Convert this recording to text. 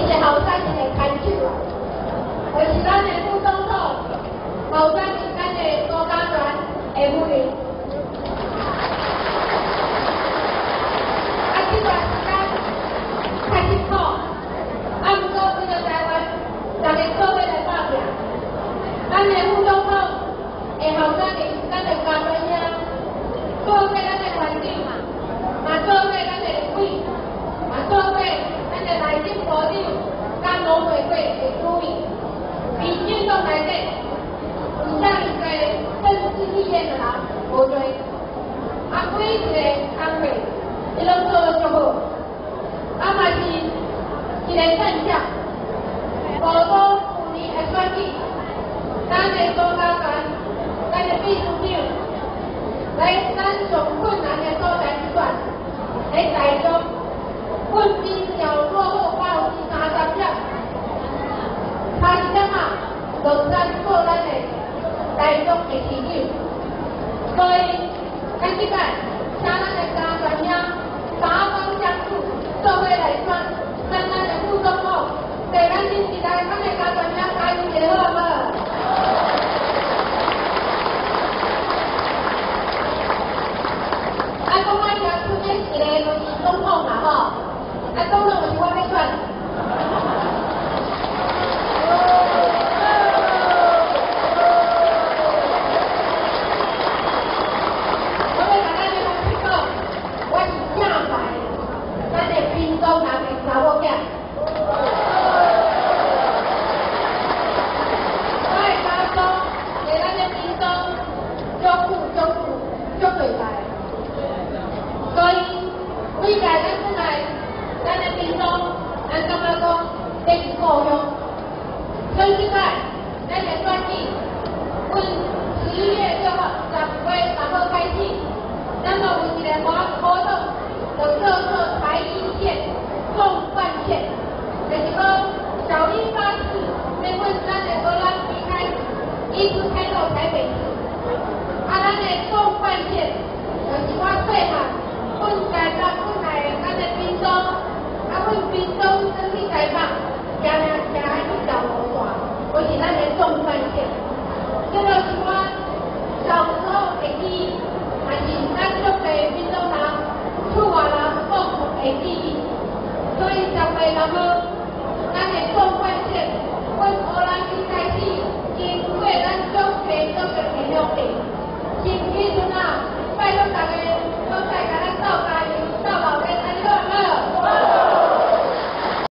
是后生人的牵手啊，就是咱的副总统，后生是咱的苏家全的夫人。这段时间太辛苦，不过为了台湾，大家做伙来打拼。咱的副总统会后生人，咱的家专兄，做伙咱的环境，嘛做伙咱的立委，嘛做伙咱的内政部长，甲农委会的主委，比运动内底，唔像一个政治意见的人无多，每一个工作。伊拢做得足好，嘛是一个现象。无讲去年的选举，咱的苏家全，咱的秘书长，来咱上困难的所在之选，在台中，阮比小落后30点，差一点啊，就咱做咱的台中的市长。所以，咱即摆请咱的家专兄。八方相助，做伙来选，咱的副总统，对咱新时代，咱的家专兄加油一下好无？讲咱要出面一个就是总统嘛吼，总统就是我要选。都拿给查某囝，我会甲讲，在咱的民众足对待，所以每届咱出来，咱的民众，咱感觉讲这是故乡。所以即摆咱的选举，阮10月6号、10号开始，咱就有一个活动，就叫做台一线。共犯线，就是讲小一巴士，要阮咱的荷兰离开，一直开到台北市。咱的共犯线，就是我细汉，阮来咱的滨州，阮滨州生去台北，行来去小龙华，就是咱的共犯线。这就是我小时候的记忆，也是咱足个滨州人、厝外人共同的记忆。所以10月6号，咱的共犯线，阮荷兰区开始经过咱总地这个田乡地，新起阵啊，拜托大家